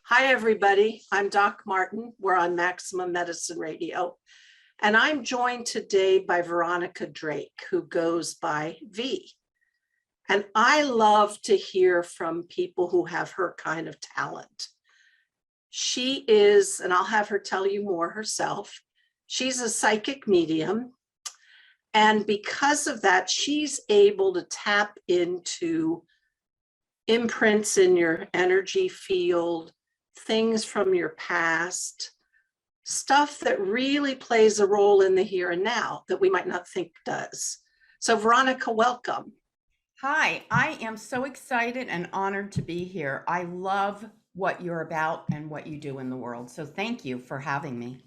Hi, everybody. I'm Doc Martin. We're on Maximum Medicine Radio. And I'm joined today by Veronica Drake, who goes by V. And I love to hear from people who have her kind of talent. She is, and I'll have her tell you more herself, she's a psychic medium. And because of that, she's able to tap into imprints in your energy field, things from your past, stuff that really plays a role in the here and now that we might not think does. So Veronica, welcome. Hi, I am so excited and honored to be here. I love what you're about and what you do in the world. So thank you for having me.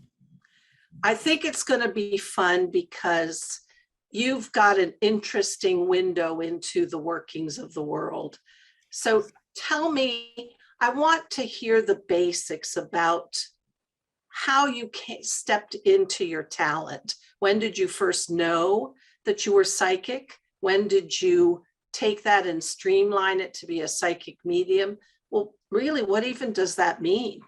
I think it's going to be fun because you've got an interesting window into the workings of the world. So tell me, I want to hear the basics about how you stepped into your talent. When did you first know that you were psychic? When did you take that and streamline it to be a psychic medium? Well, really, what even does that mean?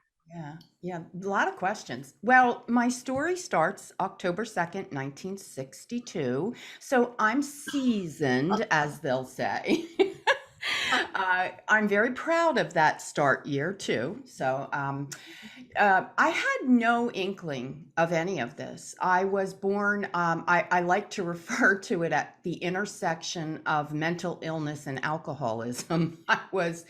Yeah, a lot of questions. Well, my story starts October 2nd, 1962. So I'm seasoned, as they'll say. I'm very proud of that start year too. So I had no inkling of any of this. I was born, I like to refer to it at the intersection of mental illness and alcoholism. I was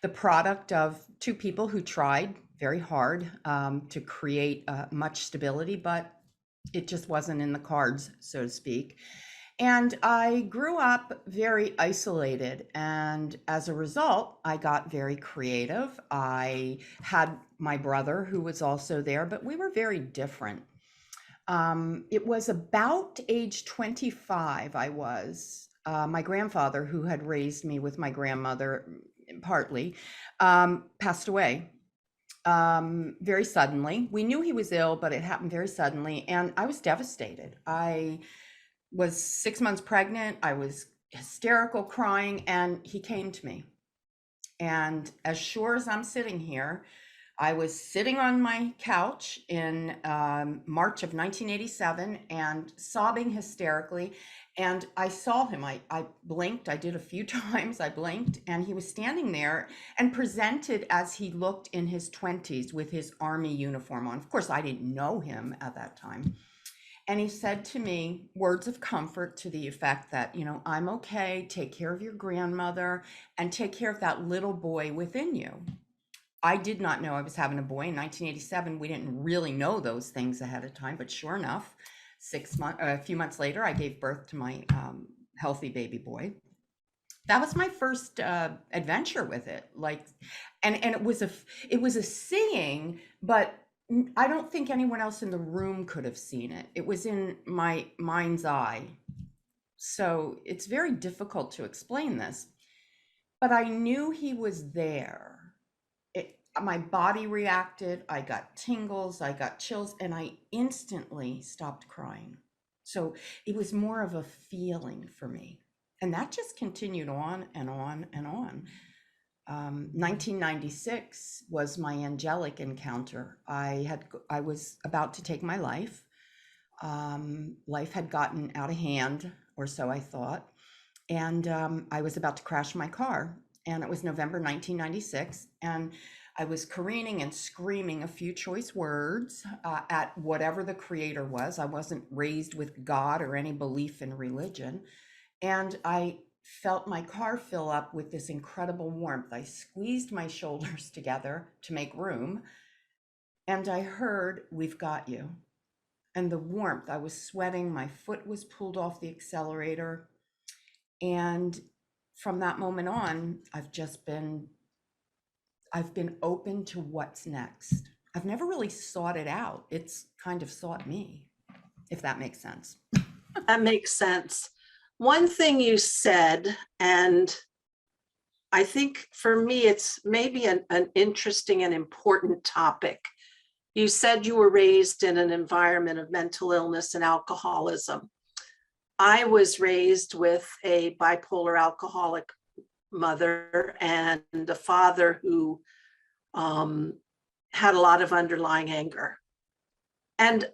the product of two people who tried very hard to create much stability, but it just wasn't in the cards, so to speak. And I grew up very isolated. And as a result, I got very creative. I had my brother who was also there, but we were very different. It was about age 25, my grandfather, who had raised me with my grandmother, partly, passed away very suddenly. We knew he was ill, but it happened very suddenly. And I was devastated. I was 6 months pregnant. I was hysterical, crying, and he came to me. And as sure as I'm sitting here, I was sitting on my couch in March of 1987 and sobbing hysterically. And I saw him. I blinked. I did a few times. I blinked, and he was standing there and presented as he looked in his 20s with his army uniform on. Of course, I didn't know him at that time. And he said to me words of comfort to the effect that, I'm okay, take care of your grandmother and take care of that little boy within you. I did not know I was having a boy in 1987. We didn't really know those things ahead of time, but sure enough, a few months later, I gave birth to my healthy baby boy. That was my first adventure with it. And it was a seeing, but I don't think anyone else in the room could have seen it. It was in my mind's eye. So it's very difficult to explain this, but I knew he was there. My body reacted. I got tingles, I got chills, and I instantly stopped crying. So it was more of a feeling for me. And that just continued on and on and on. 1996 was my angelic encounter. I was about to take my life. Life had gotten out of hand, or so I thought. And I was about to crash my car. And it was November 1996. And I was careening and screaming a few choice words at whatever the creator was. I wasn't raised with God or any belief in religion. And I felt my car fill up with this incredible warmth. I squeezed my shoulders together to make room. And I heard, "We've got you." and the warmth. I was sweating, my foot was pulled off the accelerator. And from that moment on, I've been open to what's next. I've never really sought it out. It's kind of sought me, if that makes sense. That makes sense. One thing you said, and I think for me, it's maybe an interesting and important topic. You said you were raised in an environment of mental illness and alcoholism. I was raised with a bipolar alcoholic mother and a father who had a lot of underlying anger. And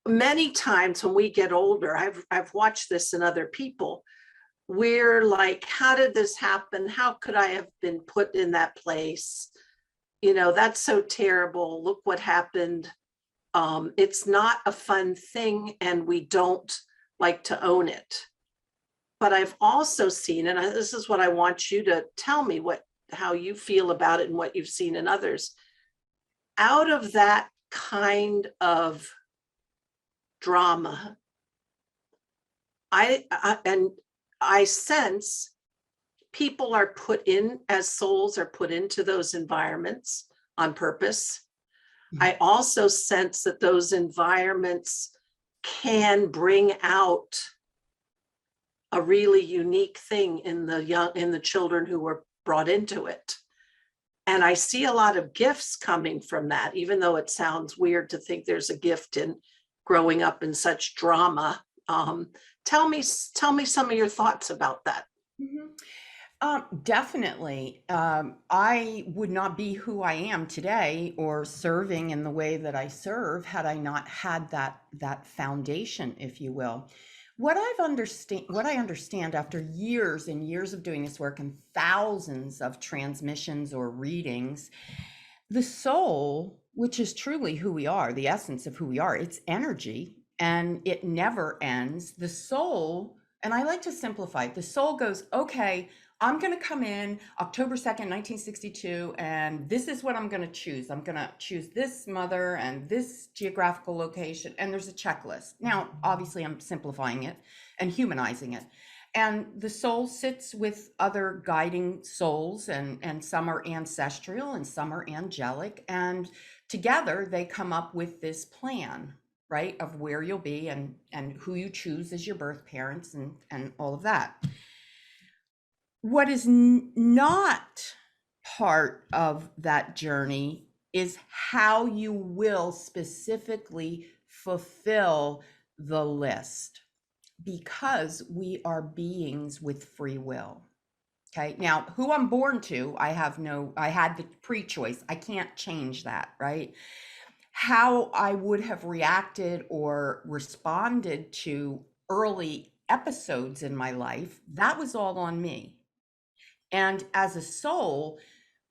many times when we get older, I've watched this in other people, we're like, how did this happen? How could I have been put in that place? You know, that's so terrible. Look what happened. It's not a fun thing, and we don't like to own it. But I've also seen, and this is what I want you to tell me, how you feel about it and what you've seen in others. Out of that kind of drama, I sense people are put in, as souls are put into those environments on purpose. I also sense that those environments can bring out a really unique thing in the children who were brought into it. And I see a lot of gifts coming from that, even though it sounds weird to think there's a gift in growing up in such drama. Tell me some of your thoughts about that. Definitely. I would not be who I am today or serving in the way that I serve had I not had that foundation, if you will. What I understand after years and years of doing this work and thousands of transmissions or readings, the soul, which is truly who we are, the essence of who we are, it's energy and it never ends. The soul, and I like to simplify, the soul goes, okay, I'm going to come in October 2nd, 1962, and this is what I'm going to choose. I'm going to choose this mother and this geographical location, and there's a checklist. Now, obviously, I'm simplifying it and humanizing it. And the soul sits with other guiding souls, and some are ancestral and some are angelic. And together, they come up with this plan, right, of where you'll be and who you choose as your birth parents and all of that. What is not part of that journey is how you will specifically fulfill the list, because we are beings with free will. Okay. Now, who I'm born to, I had the pre-choice. I can't change that, right? How I would have reacted or responded to early episodes in my life, that was all on me. And as a soul,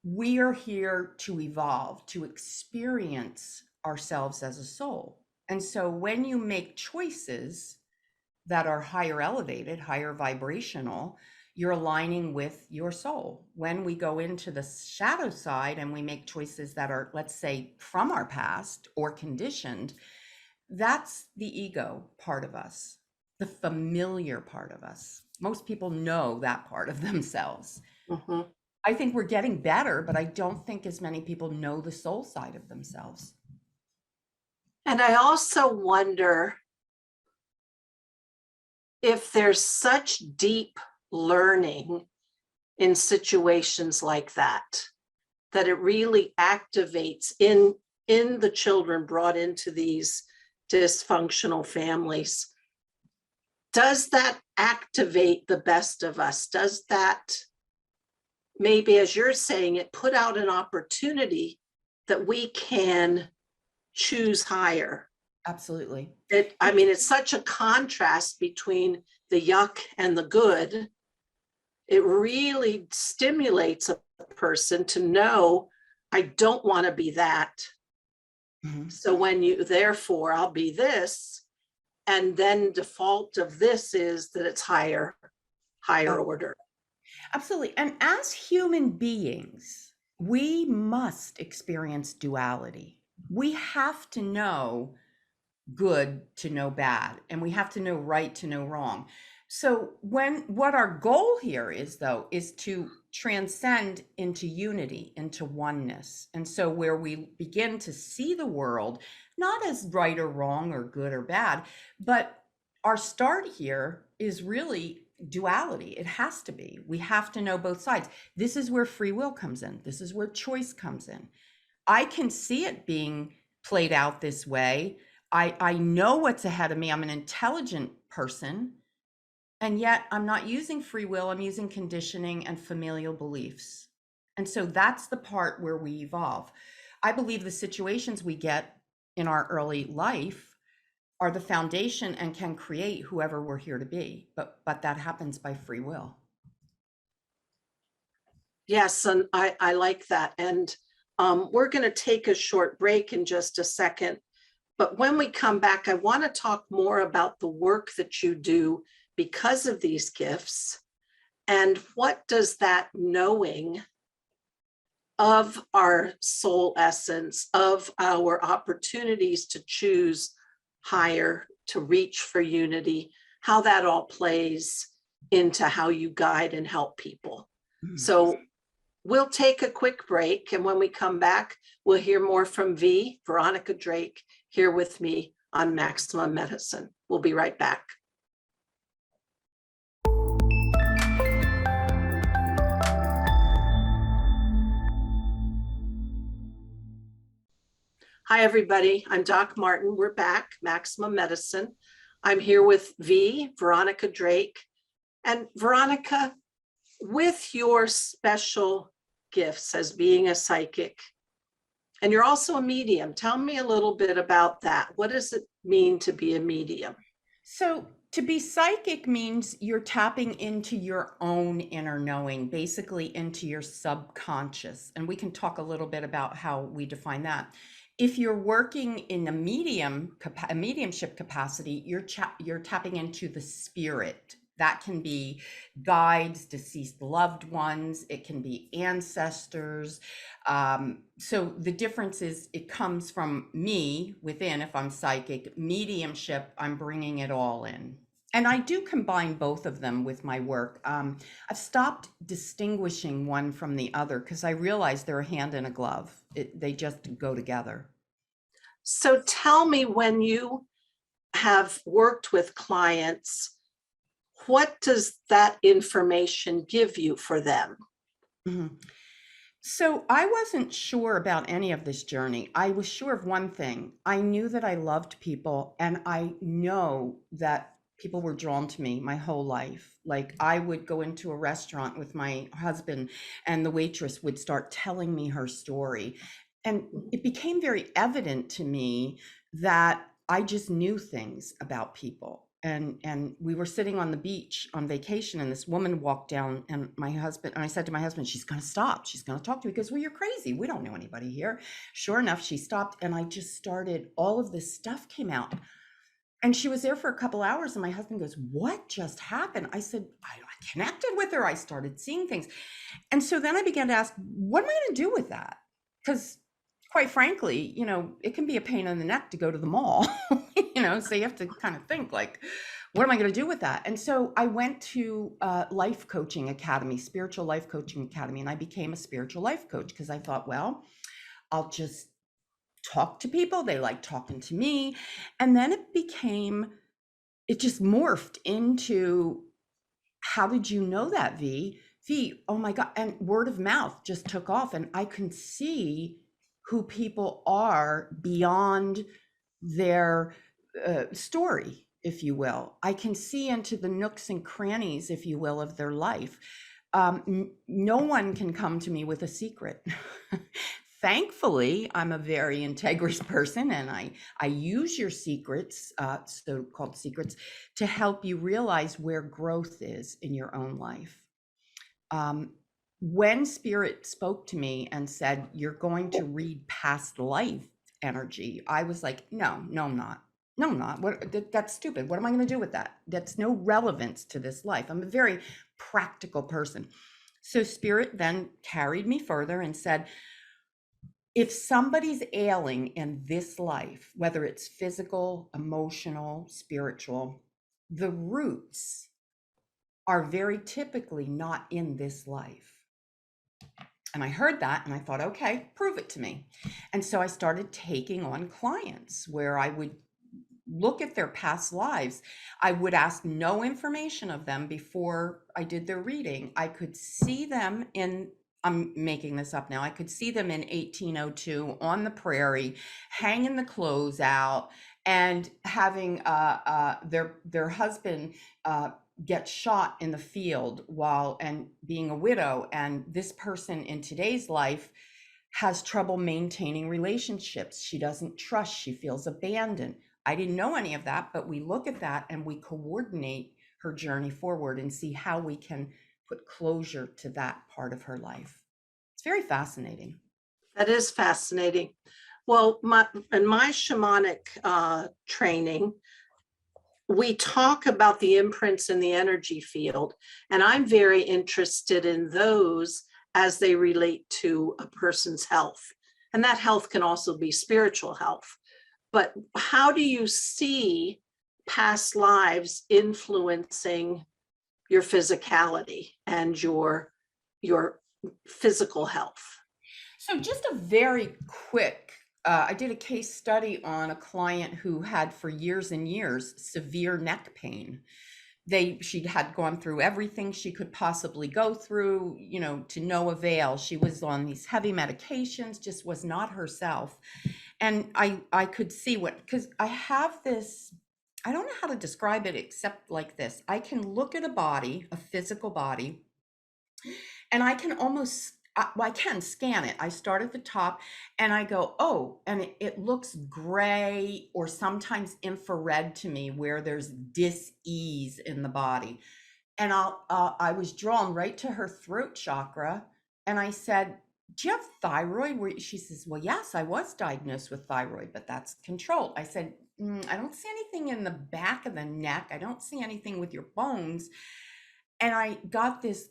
we are here to evolve, to experience ourselves as a soul. And so when you make choices that are higher elevated, higher vibrational, you're aligning with your soul. When we go into the shadow side and we make choices that are, let's say, from our past or conditioned, that's the ego part of us, the familiar part of us. Most people know that part of themselves. Mm-hmm. I think we're getting better, but I don't think as many people know the soul side of themselves. And I also wonder if there's such deep learning in situations like that it really activates in the children brought into these dysfunctional families. Does that activate the best of us? Does that, maybe as you're saying it, put out an opportunity that we can choose higher? Absolutely. It's such a contrast between the yuck and the good. It really stimulates a person to know, I don't want to be that. Mm-hmm. So therefore I'll be this. And then default of this is that it's higher order. Absolutely. And as human beings, we must experience duality. We have to know good to know bad, and we have to know right to know wrong. So what our goal here is, though, is to transcend into unity, into oneness. And so where we begin to see the world not as right or wrong or good or bad, but our start here is really duality. It has to be. We have to know both sides. This is where free will comes in. This is where choice comes in. I can see it being played out this way. I know what's ahead of me. I'm an intelligent person, and yet I'm not using free will. I'm using conditioning and familial beliefs. And so that's the part where we evolve. I believe the situations we get in our early life are the foundation and can create whoever we're here to be. But that happens by free will. Yes, and I like that. And we're going to take a short break in just a second. But when we come back, I want to talk more about the work that you do because of these gifts, and what does that knowing of our soul essence, of our opportunities to choose higher, to reach for unity, how that all plays into how you guide and help people. So we'll take a quick break, and when we come back, we'll hear more from Veronica Drake, here with me on Maximum Medicine. We'll be right back. Hi, everybody. I'm Doc Martin. We're back, Maximum Medicine. I'm here with Veronica Drake. And Veronica, with your special gifts as being a psychic, and you're also a medium, tell me a little bit about that. What does it mean to be a medium? So to be psychic means you're tapping into your own inner knowing, basically into your subconscious. And we can talk a little bit about how we define that. If you're working in a mediumship capacity, you're tapping into the spirit. That can be guides, deceased loved ones. It can be ancestors. So the difference is it comes from me within. If I'm psychic, mediumship, I'm bringing it all in. And I do combine both of them with my work. I've stopped distinguishing one from the other because I realize they're a hand in a glove. They just go together. So tell me, when you have worked with clients, what does that information give you for them? Mm-hmm. So I wasn't sure about any of this journey. I was sure of one thing. I knew that I loved people, and I know that people were drawn to me my whole life. Like, I would go into a restaurant with my husband, and the waitress would start telling me her story. And it became very evident to me that I just knew things about people. And we were sitting on the beach on vacation, and this woman walked down, and I said to my husband, she's going to stop. She's going to talk to me. He goes, well, you're crazy. We don't know anybody here. Sure enough, she stopped, and I just started, all of this stuff came out. And she was there for a couple hours, and my husband goes, what just happened? I said, I connected with her. I started seeing things. And so then I began to ask, what am I going to do with that? Because quite frankly, it can be a pain in the neck to go to the mall, so you have to kind of think, like, what am I going to do with that? And so I went to life coaching academy, spiritual life coaching academy, and I became a spiritual life coach because I thought, well, I'll just talk to people. They like talking to me. And then it just morphed into, how did you know that, V, oh my God. And word of mouth just took off, and I can see who people are beyond their story, if you will. I can see into the nooks and crannies, if you will, of their life. No one can come to me with a secret. Thankfully, I'm a very integrous person, and I use your secrets, so-called secrets, to help you realize where growth is in your own life. When Spirit spoke to me and said, you're going to read past life energy, I was like, no, I'm not. No, I'm not. That's stupid. What am I going to do with that? That's no relevance to this life. I'm a very practical person. So Spirit then carried me further and said, if somebody's ailing in this life, whether it's physical, emotional, spiritual, the roots are very typically not in this life. And I heard that and I thought, okay, prove it to me. And so I started taking on clients where I would look at their past lives. I would ask no information of them before I did their reading. I could see them in, I'm making this up now, I could see them in 1802 on the prairie, hanging the clothes out and having their husband get shot in the field while, and being a widow. And this person in today's life has trouble maintaining relationships. She doesn't trust, she feels abandoned. I didn't know any of that, but we look at that and we coordinate her journey forward and see how we can put closure to that part of her life. It's very fascinating. That is fascinating. Well, in my shamanic training, we talk about the imprints in the energy field, and I'm very interested in those as they relate to a person's health. And that health can also be spiritual health. But how do you see past lives influencing your physicality and your physical health? So just a very quick, I did a case study on a client who had for years and years severe neck pain. She had gone through everything she could possibly go through, to no avail. She was on these heavy medications, just was not herself. And I could see because I have this, I don't know how to describe it except like this. I can look at a body, a physical body, and I can almost, I can scan it. I start at the top and I go, oh, and it looks gray or sometimes infrared to me where there's dis-ease in the body. And I was drawn right to her throat chakra. And I said, do you have thyroid? She says, well, yes, I was diagnosed with thyroid, but that's controlled. I said, I don't see anything in the back of the neck. I don't see anything with your bones. And I got this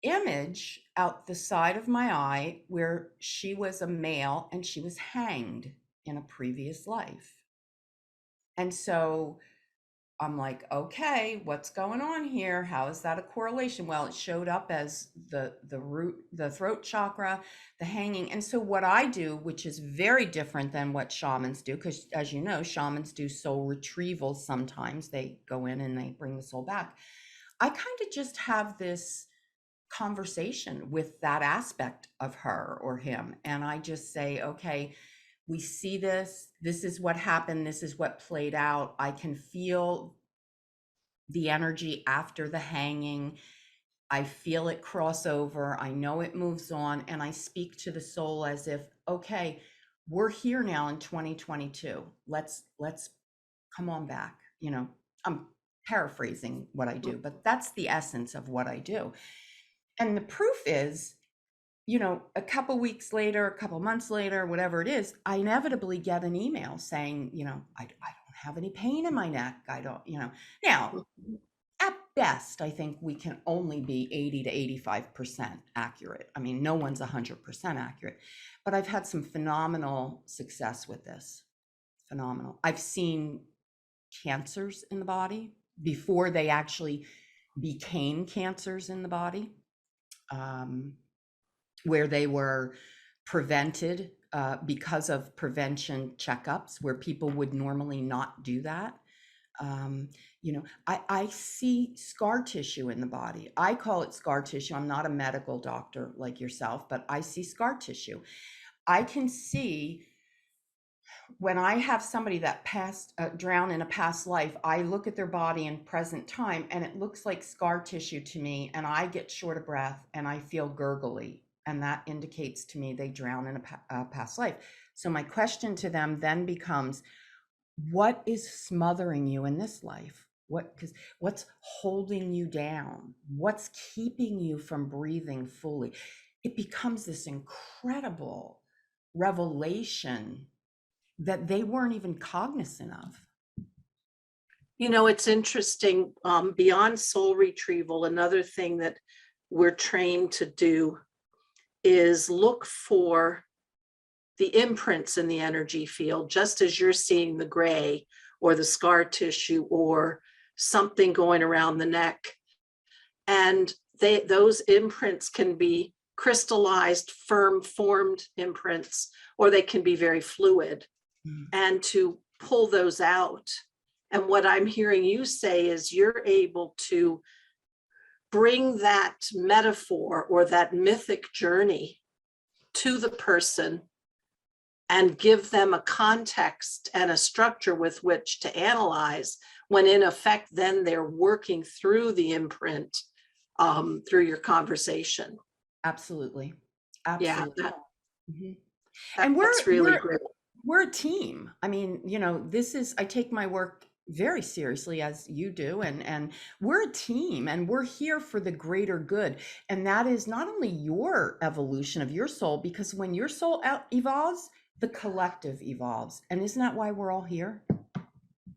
image out the side of my eye where she was a male and she was hanged in a previous life. And so I'm like, okay, what's going on here? How is that a correlation? Well, it showed up as the root, the throat chakra, the hanging. And so what I do, which is very different than what shamans do, because as you know, shamans do soul retrieval sometimes. They go in and they bring the soul back. I kind of just have this conversation with that aspect of her or him. And I just say, okay, we see this. This is what happened. This is what played out. I can feel the energy after the hanging. I feel it cross over. I know it moves on. And I speak to the soul as if, okay, we're here now in 2022. Let's come on back. I'm paraphrasing what I do, but that's the essence of what I do. And the proof is, a couple weeks later, a couple months later, whatever it is, I inevitably get an email saying, I don't have any pain in my neck. I don't, now at best, I think we can only be 80 to 85% accurate. I mean, no one's 100% accurate, but I've had some phenomenal success with this. Phenomenal. I've seen cancers in the body before they actually became cancers in the body. Where they were prevented because of prevention checkups, where people would normally not do that. I see scar tissue in the body. I call it scar tissue. I'm not a medical doctor like yourself, but I see scar tissue. I can see when I have somebody that passed, drowned in a past life, I look at their body in present time and it looks like scar tissue to me, and I get short of breath and I feel gurgly. And that indicates to me they drown in a past life. So my question to them then becomes, what is smothering you in this life? What's holding you down? What's keeping you from breathing fully? It becomes this incredible revelation that they weren't even cognizant of. It's interesting, beyond soul retrieval, another thing that we're trained to do is look for the imprints in the energy field, just as you're seeing the gray or the scar tissue or something going around the neck. And those imprints can be crystallized, firm formed imprints, or they can be very fluid. And to pull those out. And what I'm hearing you say is you're able to bring that metaphor or that mythic journey to the person and give them a context and a structure with which to analyze, when in effect, then they're working through the imprint through your conversation. Absolutely. Yeah, Absolutely. Mhm. that's really great. We're a team. I mean, I take my work very seriously, as you do, and we're a team, and we're here for the greater good. And that is not only your evolution of your soul, because when your soul evolves, the collective evolves. And isn't that why we're all here?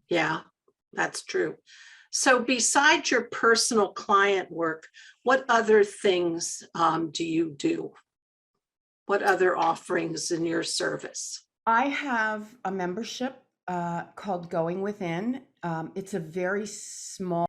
Yeah, that's true. So besides your personal client work, what other things do you do? What other offerings in your service? I have a membership called Going Within. It's a very small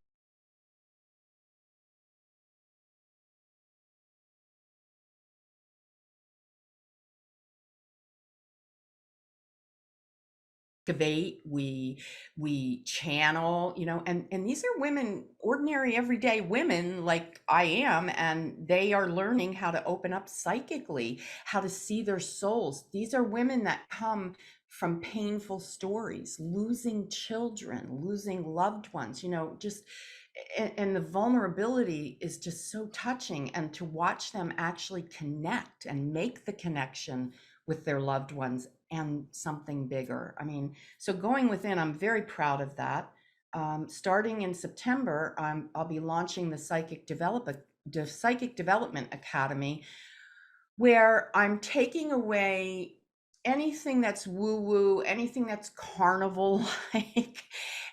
activate, we channel, and these are women, ordinary everyday women like I am, and they are learning how to open up psychically, how to see their souls. These are women that come from painful stories, losing children, losing loved ones, just and the vulnerability is just so touching, and to watch them actually connect and make the connection with their loved ones and something bigger. I mean, so Going Within, I'm very proud of that. Starting in September, I'll be launching the Psychic Development Academy, where I'm taking away anything that's woo-woo, anything that's carnival-like,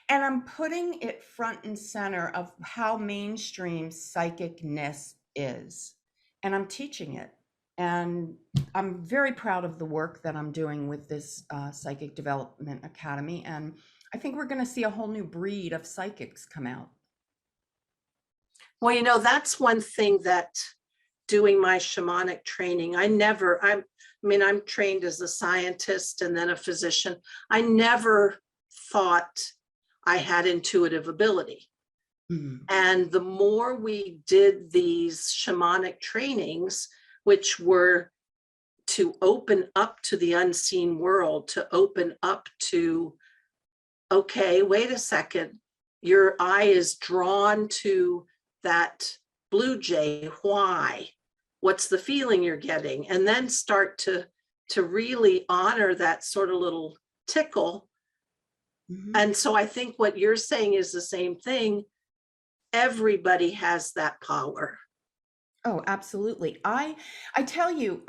and I'm putting it front and center of how mainstream psychicness is. And I'm teaching it. And I'm very proud of the work that I'm doing with this Psychic Development Academy. And I think we're going to see a whole new breed of psychics come out. Well, that's one thing that doing my shamanic training, I'm trained as a scientist and then a physician. I never thought I had intuitive ability. Mm-hmm. And the more we did these shamanic trainings, which were to open up to the unseen world, to open up to, okay, wait a second, your eye is drawn to that blue jay. Why? What's the feeling you're getting? And then start to really honor that sort of little tickle. Mm-hmm. And so I think what you're saying is the same thing. Everybody has that power. Oh, absolutely. I tell you,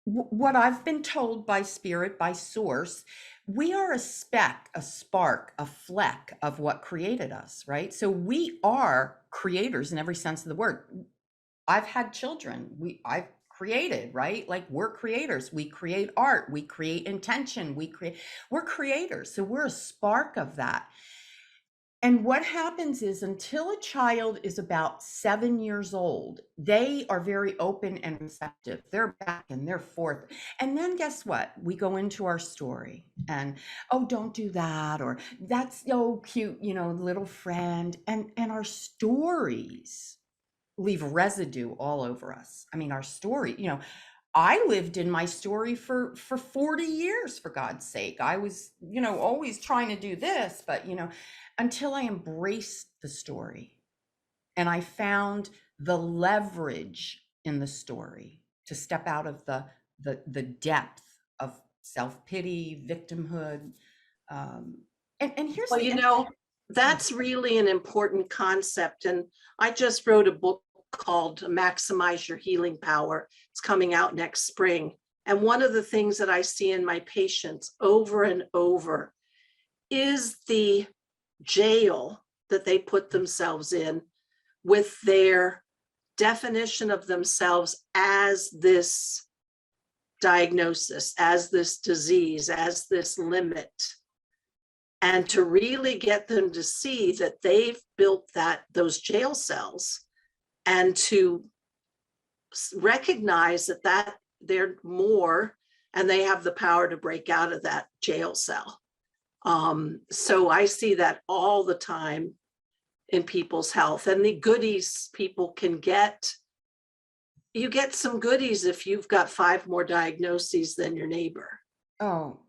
what I've been told by spirit, by source, we are a speck, a spark, a fleck of what created us, right? So we are creators in every sense of the word. I've had children. I've created, right? Like, we're creators. We create art. We create intention. We're creators. So we're a spark of that. And what happens is, until a child is about 7 years old, they are very open and receptive. They're back and they're forth. And then guess what? We go into our story and, oh, don't do that. Or that's so cute, little friend. And our stories leave residue all over us. I mean, our story, I lived in my story for 40 years, for God's sake. I was, always trying to do this, but, until I embraced the story and I found the leverage in the story to step out of the depth of self-pity, victimhood. And here's that's really an important concept. And I just wrote a book called Maximize Your Healing Power. It's coming out next spring. And one of the things that I see in my patients over and over is the jail that they put themselves in, with their definition of themselves as this diagnosis, as this disease, as this limit, and to really get them to see that they've built those jail cells, and to recognize that they're more, and they have the power to break out of that jail cell. So I see that all the time in people's health, and the goodies people can get. You get some goodies if you've got 5 more diagnoses than your neighbor. Oh,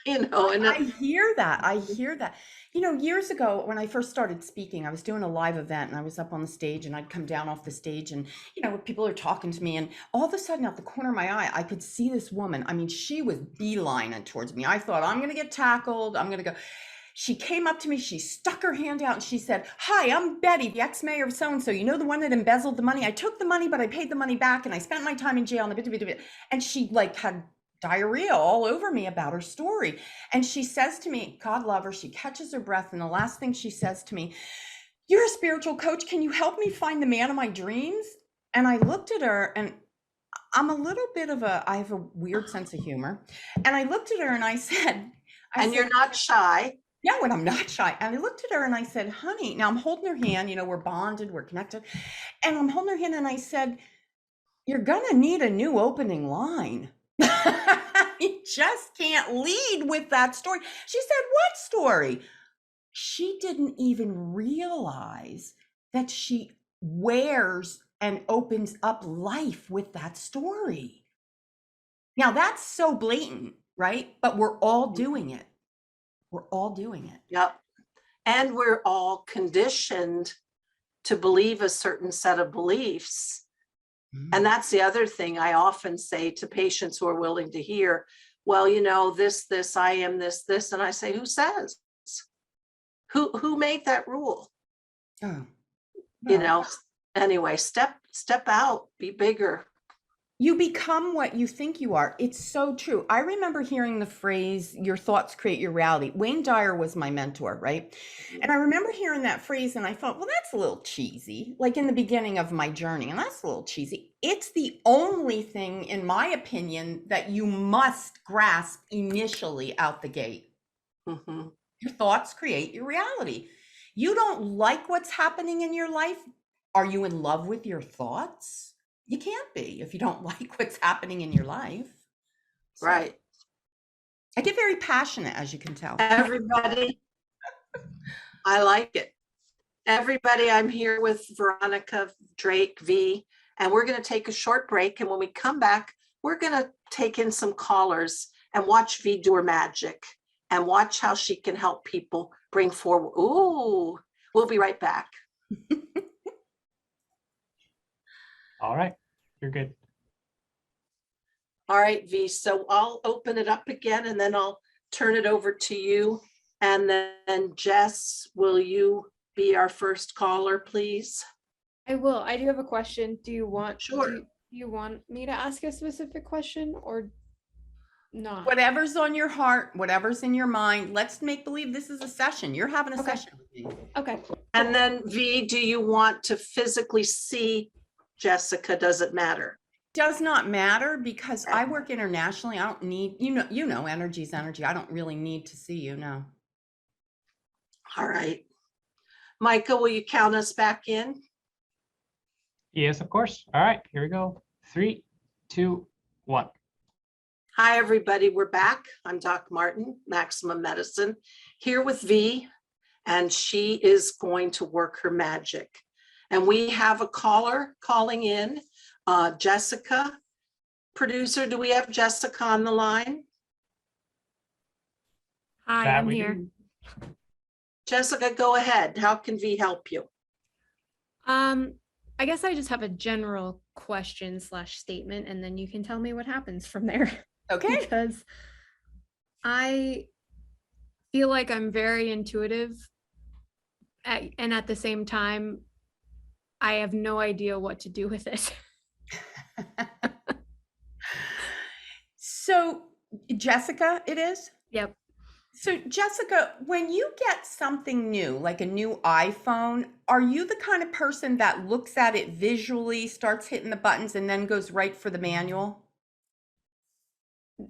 And I hear that. I hear that. Years ago when I first started speaking, I was doing a live event and I was up on the stage, and I'd come down off the stage, and, people are talking to me, and all of a sudden out the corner of my eye, I could see this woman. I mean, she was beelining towards me. I thought, I'm going to get tackled. I'm going to go. She came up to me, she stuck her hand out, and she said, "Hi, I'm Betty, the ex-mayor of so-and-so. You know, the one that embezzled the money? I took the money, but I paid the money back, and I spent my time in jail." And she had diarrhea all over me about her story. And she says to me, God love her, she catches her breath, and the last thing she says to me, "You're a spiritual coach. Can you help me find the man of my dreams?" And I looked at her, and I'm a little bit I have a weird sense of humor. And I looked at her and I said, you're not shy. No, and I'm not shy. And I looked at her and I said, "Honey," now I'm holding her hand, we're bonded, we're connected. And I'm holding her hand and I said, "You're going to need a new opening line." You just can't lead with that story. She said, "What story?" She didn't even realize that she wears and opens up life with that story. Now that's so blatant, right? But we're all doing it. We're all doing it. Yep. And we're all conditioned to believe a certain set of beliefs. And that's the other thing I often say to patients who are willing to hear, "Well, this, I am this. And I say, who says? Who made that rule? Oh, well. Anyway, step out, be bigger. You become what you think you are. It's so true. I remember hearing the phrase, "Your thoughts create your reality." Wayne Dyer was my mentor, right? And I remember hearing that phrase and I thought, well, that's a little cheesy, like in the beginning of my journey. And that's a little cheesy. It's the only thing, in my opinion, that you must grasp initially out the gate. Mm-hmm. Your thoughts create your reality. You don't like what's happening in your life. Are you in love with your thoughts? You can't be if you don't like what's happening in your life. So, right. I get very passionate, as you can tell. Everybody, I like it. Everybody, I'm here with Veronica Drake, V, and we're going to take a short break. And when we come back, we're going to take in some callers and watch V do her magic and watch how she can help people bring forward. Ooh, we'll be right back. All right, you're good. All right, V. So I'll open it up again and then I'll turn it over to you. And then Jess, will you be our first caller, please? I will. I do have a question. Do you want Sure. do you want me to ask a specific question or not? Whatever's on your heart, whatever's in your mind, let's make believe this is a session. You're having a Okay. session with me. Okay. And then V, do you want to physically see Jessica? Does it matter? Does not matter because I work internationally. I don't need, energy is energy. I don't really need to see you, no. All right. Micah, will you count us back in? Yes, of course. All right, here we go. 3, 2, 1. Hi, everybody. We're back. I'm Doc Martin, Maximum Medicine, here with V, and she is going to work her magic. And we have a caller calling in, Jessica. Producer, do we have Jessica on the line? Hi, That I'm we here. do. Jessica, go ahead. How can V help you? I guess I just have a general question / statement, and then you can tell me what happens from there. Okay. Because I feel like I'm very intuitive, and at the same time, I have no idea what to do with it. So, Jessica, it is? Yep. So, Jessica, when you get something new, like a new iPhone, are you the kind of person that looks at it visually, starts hitting the buttons, and then goes right for the manual?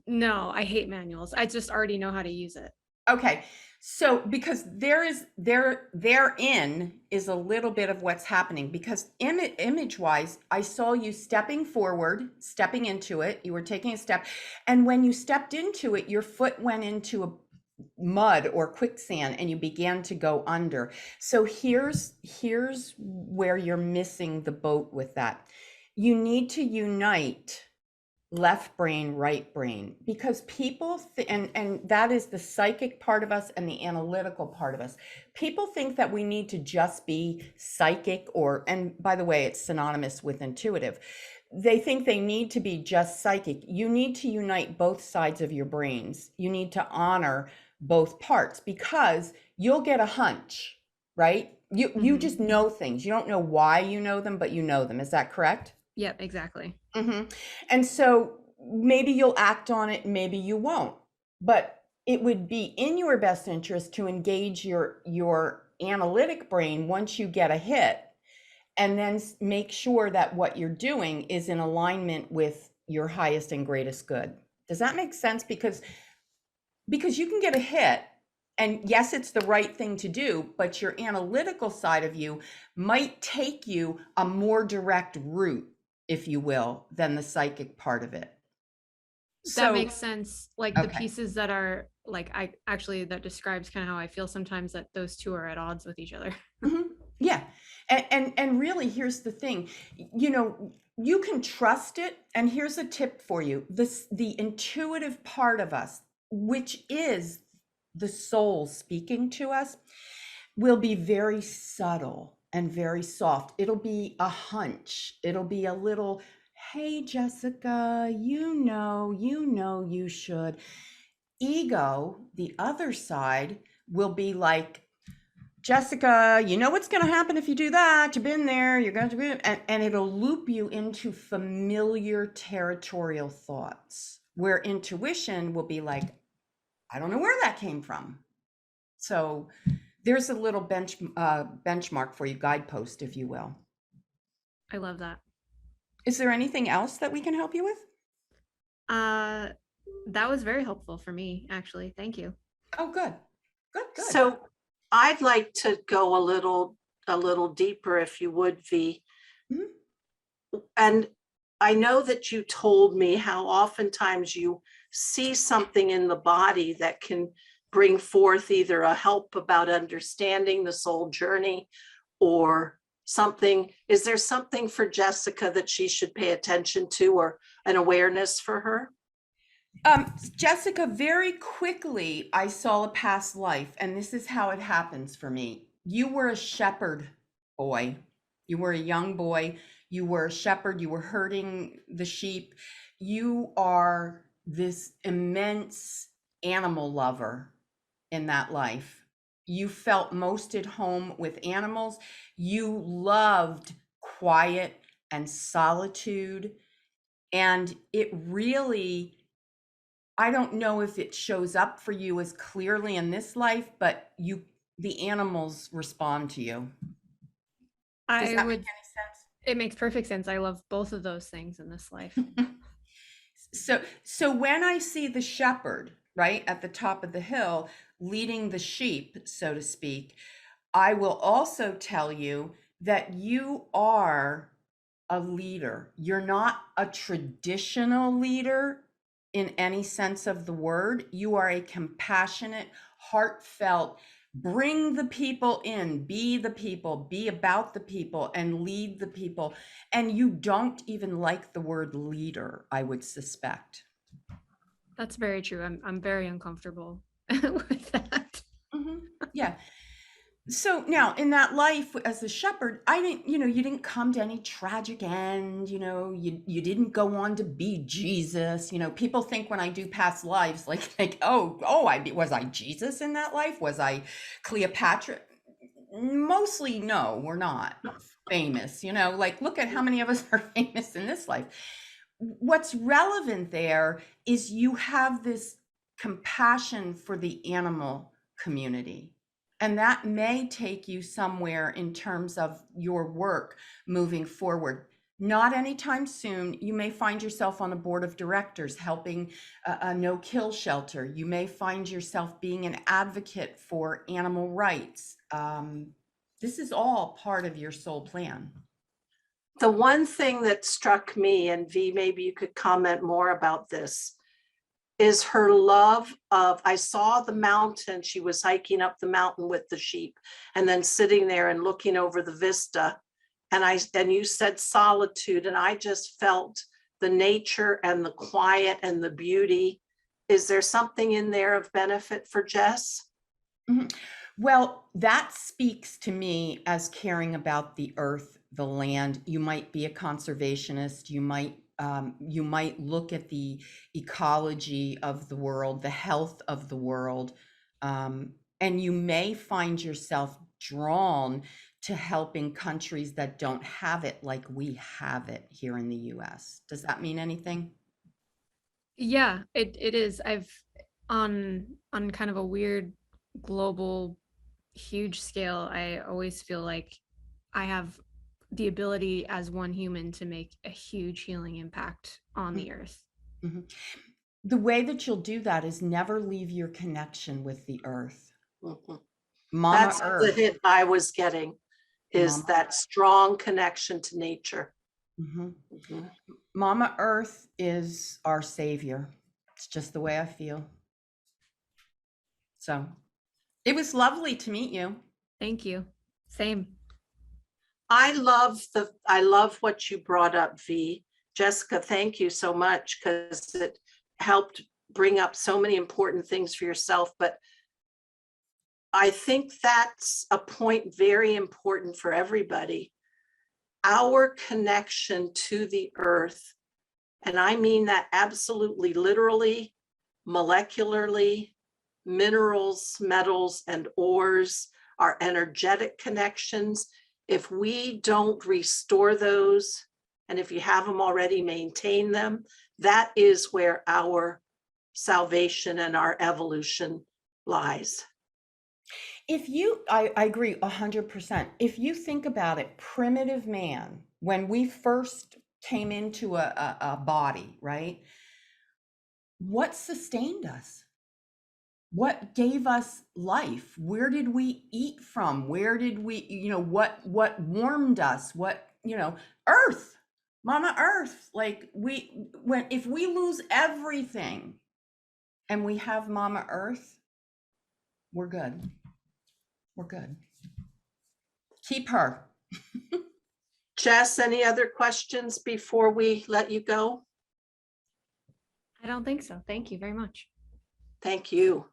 No, I hate manuals. I just already know how to use it. Okay. So because therein is a little bit of what's happening, because image wise, I saw you stepping forward, stepping into it. You were taking a step. And when you stepped into it, your foot went into a mud or quicksand and you began to go under. So here's where you're missing the boat with that. You need to unite left brain, right brain, because people and that is the psychic part of us and the analytical part of us. People think that we need to just be psychic, or, and by the way, it's synonymous with intuitive. They think they need to be just psychic. You need to unite both sides of your brains. You need to honor both parts, because you'll get a hunch, right? You just know things. You don't know why you know them, but you know them. Is that correct? Yep, exactly. And so maybe you'll act on it, maybe you won't. But it would be in your best interest to engage your analytic brain once you get a hit, and then make sure that what you're doing is in alignment with your highest and greatest good. Does that make sense? Because you can get a hit, and yes, it's the right thing to do, but your analytical side of you might take you a more direct route, if you will, than the psychic part of it. That makes sense. Like the okay. pieces that are like, that describes kind of how I feel sometimes, that those two are at odds with each other. Yeah. And really, here's the thing, you can trust it. And here's a tip for you. The intuitive part of us, which is the soul speaking to us, will be very subtle and very soft. It'll be a hunch. It'll be a little, hey, Jessica, you should. Ego, the other side, will be like, Jessica, you know what's going to happen if you do that. You've been there. You're going to be, and it'll loop you into familiar territorial thoughts, where intuition will be like, I don't know where that came from. So there's a little benchmark for you, guidepost, if you will. I love that. Is there anything else that we can help you with? That was very helpful for me, actually. Thank you. Oh, good. So I'd like to go a little deeper, if you would, V. And I know that you told me how oftentimes you see something in the body that can bring forth either a help about understanding the soul journey or something. Is there something for Jessica that she should pay attention to, or an awareness for her? Jessica, very quickly, I saw a past life, and this is how it happens for me. You were a shepherd boy. You were a young boy. You were a shepherd. You were herding the sheep. You are this immense animal lover in that life. You felt most at home with animals. You loved quiet and solitude. And it really, I don't know if it shows up for you as clearly in this life, but the animals respond to you. Does that make any sense? It makes perfect sense. I love both of those things in this life. So when I see the shepherd, right, at the top of the hill, leading the sheep, so to speak, I will also tell you that you are a leader. You're not a traditional leader in any sense of the word. You are a compassionate, heartfelt, bring the people in, be the people, be about the people, and lead the people. And you don't even like the word leader, I would suspect. That's very true. I'm very uncomfortable with that. Yeah. So now in that life as a shepherd, you didn't come to any tragic end, you didn't go on to be Jesus. People think when I do past lives, like, was I Jesus in that life? Was I Cleopatra? Mostly, no, we're not famous, like, look at how many of us are famous in this life. What's relevant there is you have this compassion for the animal community. And that may take you somewhere in terms of your work moving forward. Not anytime soon. You may find yourself on a board of directors helping a no-kill shelter. You may find yourself being an advocate for animal rights. This is all part of your soul plan. The one thing that struck me, and V, maybe you could comment more about this, is her love of, I saw the mountain, she was hiking up the mountain with the sheep and then sitting there and looking over the vista. And you said solitude, and I just felt the nature and the quiet and the beauty. Is there something in there of benefit for Jess? Mhm. Well, that speaks to me as caring about the earth, the land. You might be a conservationist. You might look at the ecology of the world, the health of the world, and you may find yourself drawn to helping countries that don't have it like we have it here in the U.S. Does that mean anything? Yeah, it is. I've on kind of a weird global huge scale, I always feel like I have the ability as one human to make a huge healing impact on the earth. Mhm. The way that you'll do that is never leave your connection with the earth. Mhm. Mama That's the Earth. hit I was getting, is Mama. that strong connection to nature. Mhm. Mhm. Mama Earth is our savior. It's just the way I feel. So it was lovely to meet you. Thank you. Same. I love what you brought up, V. Jessica, thank you so much, because it helped bring up so many important things for yourself. But I think that's a point very important for everybody. Our connection to the earth, and I mean that absolutely literally, molecularly, minerals, metals, and ores, our energetic connections. If we don't restore those, and if you have them already, maintain them, that is where our salvation and our evolution lies. I agree 100%. If you think about it, primitive man, when we first came into a body, right? What sustained us? What gave us life? Where did we eat from? Where did we, what warmed us? Earth, Mama Earth. Like if we lose everything and we have Mama Earth, we're good. We're good. Keep her. Jess, any other questions before we let you go? I don't think so. Thank you very much. Thank you.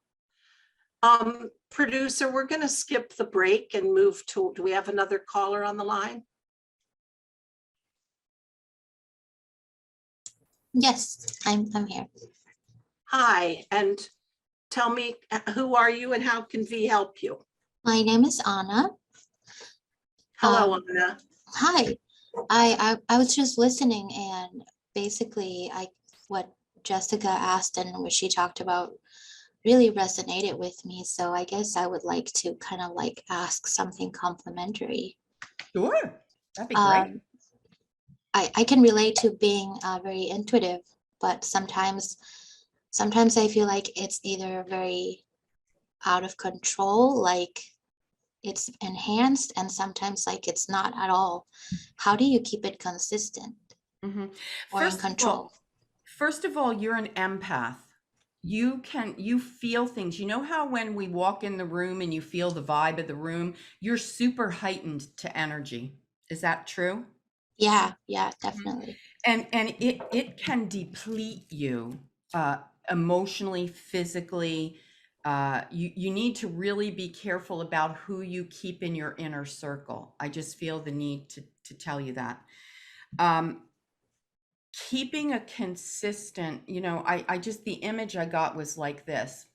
Producer, we're going to skip the break and move to, do we have another caller on the line? Yes, I'm here. Hi, and tell me, who are you and how can V help you? My name is Anna. Hello, Um, Anna. Hi. I was just listening, and basically what Jessica asked and what she talked about really resonated with me. So I guess I would like to kind of like ask something complimentary. Sure. That'd be great. I can relate to being very intuitive, but sometimes I feel like it's either very out of control, like it's enhanced, and sometimes like it's not at all. How do you keep it consistent Mhm. or in control? First of all, you're an empath. You feel things. You know how when we walk in the room and you feel the vibe of the room, you're super heightened to energy. Is that true? Yeah, definitely. And it can deplete you emotionally, physically. You need to really be careful about who you keep in your inner circle. I just feel the need to tell you that. Keeping a consistent, I just, the image I got was like this,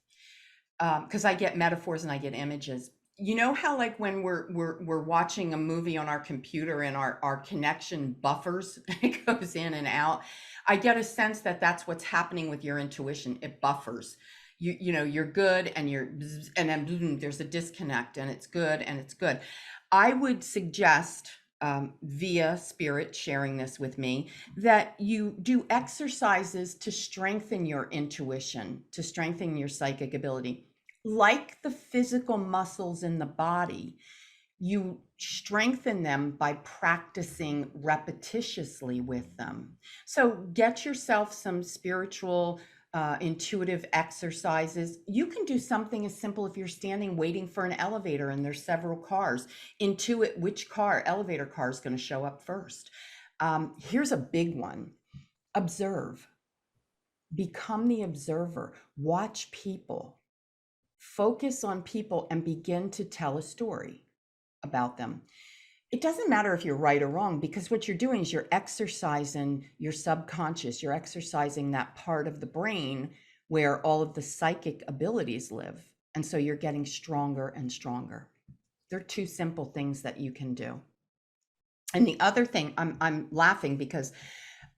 because I get metaphors and I get images. You know how like when we're watching a movie on our computer and our connection buffers, it goes in and out. I get a sense that that's what's happening with your intuition. It buffers. You're good and and then boom, there's a disconnect, and it's good and it's good. I would suggest via spirit sharing this with me, that you do exercises to strengthen your intuition, to strengthen your psychic ability. Like the physical muscles in the body, you strengthen them by practicing repetitiously with them. So get yourself some spiritual, intuitive exercises. You can do something as simple if you're standing waiting for an elevator and there's several cars. Intuit which elevator car is going to show up first. Here's a big one. Observe. Become the observer. Watch people. Focus on people and begin to tell a story about them. It doesn't matter if you're right or wrong, because what you're doing is you're exercising your subconscious. You're exercising that part of the brain where all of the psychic abilities live. And so you're getting stronger and stronger. They're two simple things that you can do. And the other thing, I'm laughing because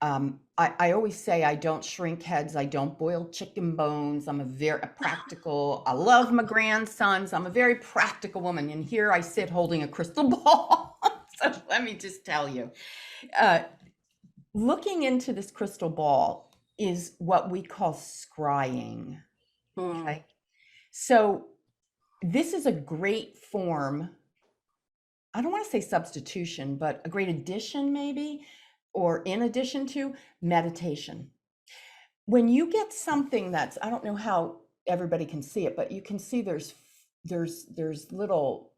I always say I don't shrink heads. I don't boil chicken bones. I'm a very practical, I love my grandsons. I'm a very practical woman. And here I sit holding a crystal ball. So let me just tell you, looking into this crystal ball is what we call scrying. Okay. So this is a great form. I don't want to say substitution, but a great addition maybe, or in addition to meditation. When you get something that's, I don't know how everybody can see it, but you can see there's little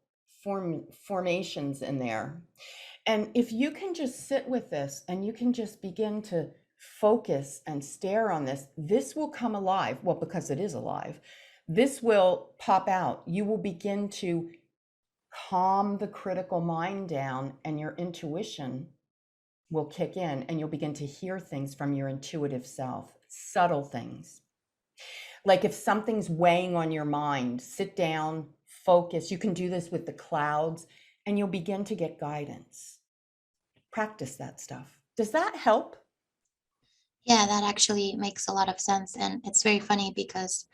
formations in there. And if you can just sit with this and you can just begin to focus and stare on this, this will come alive. Well, because it is alive, this will pop out. You will begin to calm the critical mind down, and your intuition will kick in, and you'll begin to hear things from your intuitive self, subtle things. Like if something's weighing on your mind, sit down, focus. You can do this with the clouds, and you'll begin to get guidance. Practice that stuff. Does that help? Yeah, that actually makes a lot of sense. And it's very funny because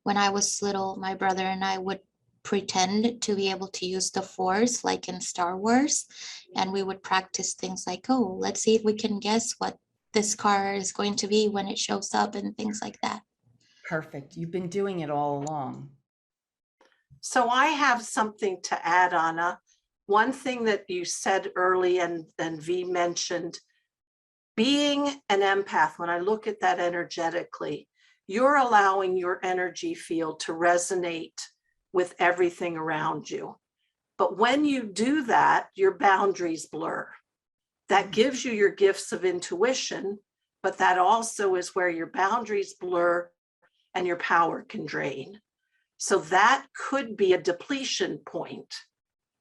when I was little, my brother and I would pretend to be able to use the Force, like in Star Wars. And we would practice things like, oh, let's see if we can guess what this car is going to be when it shows up and things like that. Perfect. You've been doing it all along. So I have something to add, Anna. One thing that you said early and V mentioned, being an empath, when I look at that energetically, you're allowing your energy field to resonate with everything around you. But when you do that, your boundaries blur. That gives you your gifts of intuition, but that also is where your boundaries blur and your power can drain. So that could be a depletion point.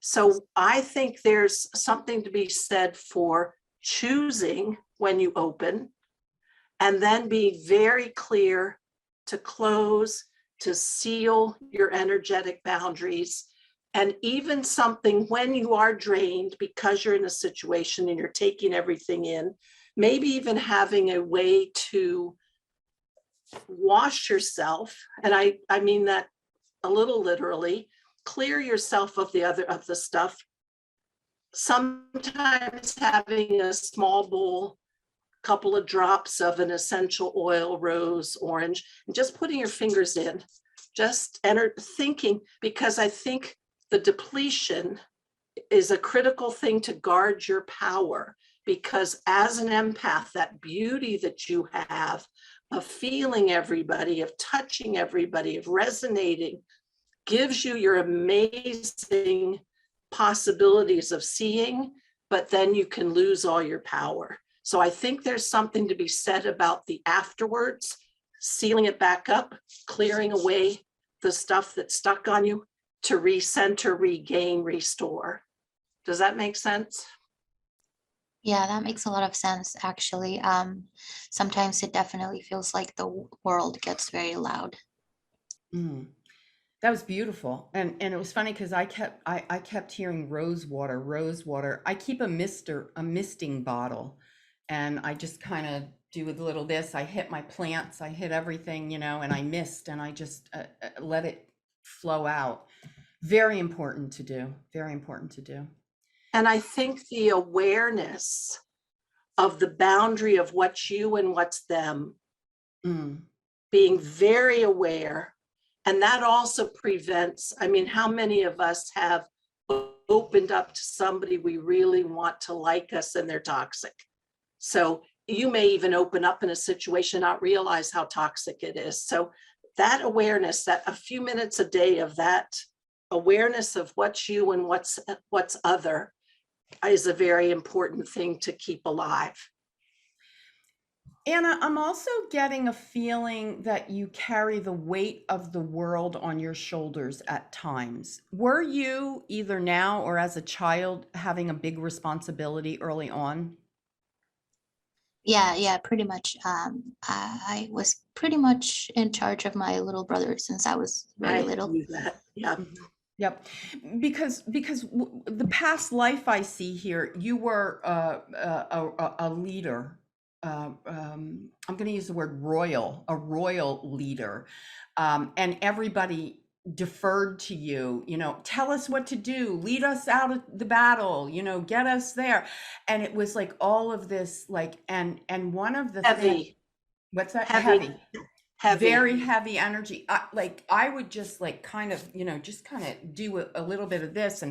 So I think there's something to be said for choosing when you open, and then be very clear to close, to seal your energetic boundaries. And even something when you are drained because you're in a situation and you're taking everything in, maybe even having a way to wash yourself. And I mean that a little literally, clear yourself of the stuff. Sometimes having a small bowl, couple of drops of an essential oil, rose, orange, and just putting your fingers in, just thinking, because I think the depletion is a critical thing to guard your power, because as an empath, that beauty that you have of feeling everybody, of touching everybody, of resonating, gives you your amazing possibilities of seeing, but then you can lose all your power. So I think there's something to be said about the afterwards, sealing it back up, clearing away the stuff that's stuck on you to recenter, regain, restore. Does that make sense? Yeah, that makes a lot of sense, actually. Sometimes it definitely feels like the world gets very loud. Mm. That was beautiful. And it was funny because I kept hearing rose water. I keep a misting bottle, and I just kind of do a little this. I hit my plants, I hit everything, and I mist, and I just let it flow out. Very important to do. Very important to do. And I think the awareness of the boundary of what's you and what's them, being very aware. And that also prevents, I mean, how many of us have opened up to somebody we really want to like us and they're toxic? So you may even open up in a situation, not realize how toxic it is. So that awareness, that a few minutes a day of that awareness of what's you and what's other is a very important thing to keep alive. Anna, I'm also getting a feeling that you carry the weight of the world on your shoulders at times. Were you, either now or as a child, having a big responsibility early on? Yeah, pretty much. I was pretty much in charge of my little brother since I was very I little. knew that. Yeah. Yep, because the past life I see here, you were a leader. I'm going to use the word royal, a royal leader, and everybody deferred to you. You know, tell us what to do, lead us out of the battle. You know, get us there, and it was like all of this, like, and one of the things. Heavy. What's that? Heavy. Very heavy energy. I would just like kind of, you know, just kind of do a little bit of this,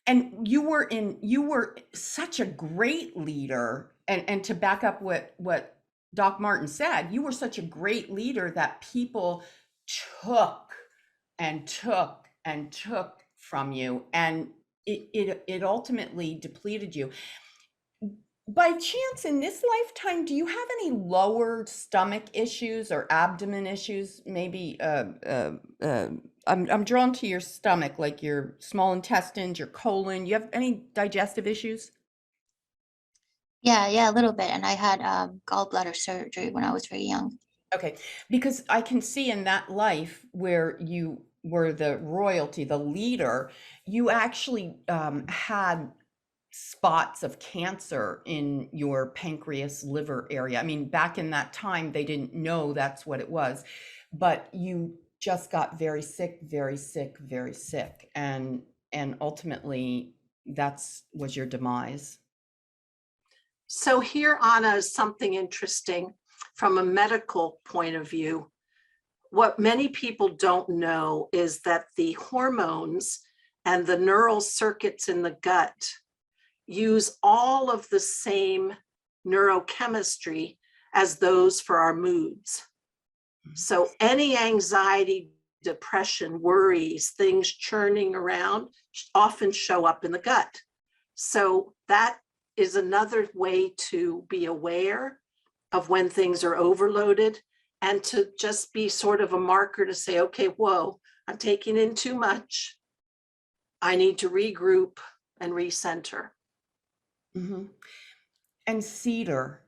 and you were such a great leader, and to back up what Doc Martin said, you were such a great leader that people took and took and took from you, and it ultimately depleted you. By chance, in this lifetime, do you have any lower stomach issues or abdomen issues? Maybe I'm drawn to your stomach, like your small intestines, your colon. You have any digestive issues? Yeah, a little bit. And I had gallbladder surgery when I was very young. Okay, because I can see in that life where you were the royalty, the leader, you actually had spots of cancer in your pancreas liver area. I mean, back in that time, they didn't know that's what it was, but you just got very sick, very sick, very sick. And ultimately was your demise. So here, Anna, is something interesting from a medical point of view. What many people don't know is that the hormones and the neural circuits in the gut use all of the same neurochemistry as those for our moods. So any anxiety, depression, worries, things churning around often show up in the gut. So that is another way to be aware of when things are overloaded, and to just be sort of a marker to say, okay, whoa, I'm taking in too much. I need to regroup and recenter. Mm-hmm. And cedar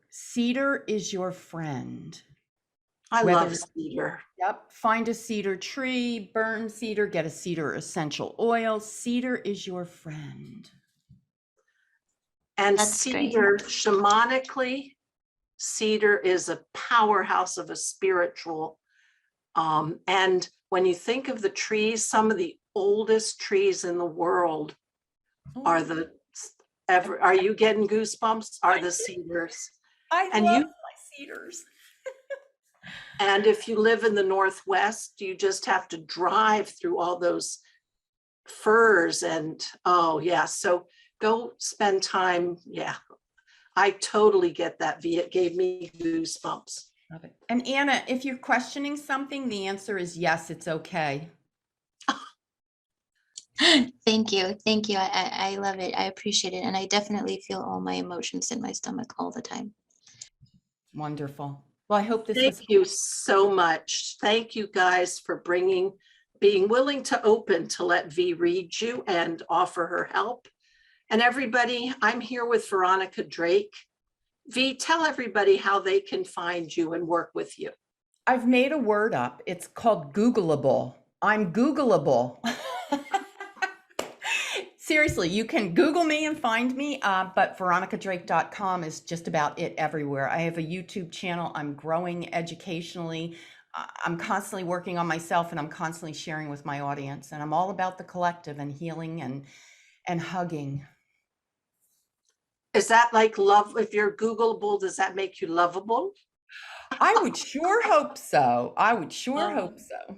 is your friend. I love cedar. Yep. Find a cedar tree, burn cedar, get a cedar essential oil. Cedar is your friend. And That's cedar, shamanically, cedar is a powerhouse of a spiritual. And when you think of the trees, some of the oldest trees in the world are are you getting goosebumps? Are the cedars. I love my cedars. And if you live in the Northwest, you just have to drive through all those firs and, oh yeah. So go spend time. Yeah, I totally get that, V. It gave me goosebumps. Love it. And Anna, if you're questioning something, the answer is yes, it's okay. Thank you. I love it. I appreciate it. And I definitely feel all my emotions in my stomach all the time. Wonderful. Well, I hope this Thank you so much. Thank you guys for being willing to open to let V read you and offer her help. And everybody, I'm here with Veronica Drake. V, tell everybody how they can find you and work with you. I've made a word up. It's called Googleable. I'm Googleable. Seriously, you can Google me and find me, but veronicadrake.com is just about it everywhere. I have a YouTube channel. I'm growing educationally. I'm constantly working on myself, and I'm constantly sharing with my audience. And I'm all about the collective and healing and hugging. Is that like love? If you're Googleable, does that make you lovable? I would sure hope so. I would sure Um, hope so.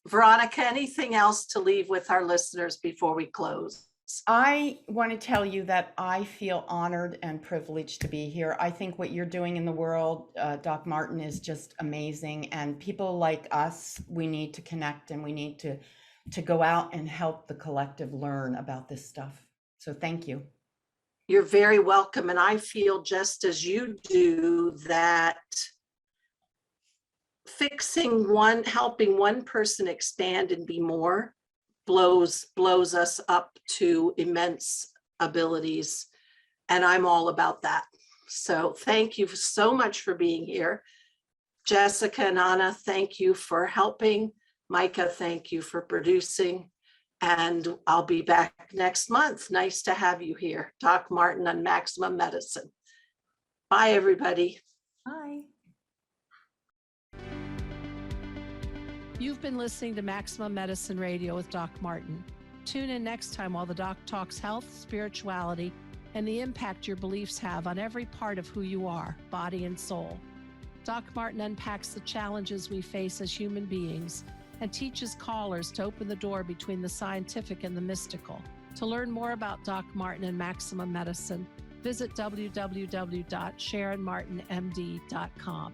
Veronica, anything else to leave with our listeners before we close? I want to tell you that I feel honored and privileged to be here. I think what you're doing in the world, Doc Martin, is just amazing. And people like us, we need to connect and we need to go out and help the collective learn about this stuff. So thank you. You're very welcome. And I feel just as you do that helping one person expand and be more blows us up to immense abilities. And I'm all about that. So thank you so much for being here. Jessica and Anna, thank you for helping. Micah, thank you for producing. And I'll be back next month. Nice to have you here. Doc Martin on Maximum Medicine. Bye, everybody. Bye. You've been listening to Maximum Medicine Radio with Doc Martin. Tune in next time while the doc talks health, spirituality, and the impact your beliefs have on every part of who you are, body and soul. Doc Martin unpacks the challenges we face as human beings and teaches callers to open the door between the scientific and the mystical. To learn more about Doc Martin and Maximum Medicine, visit www.sharonmartinmd.com.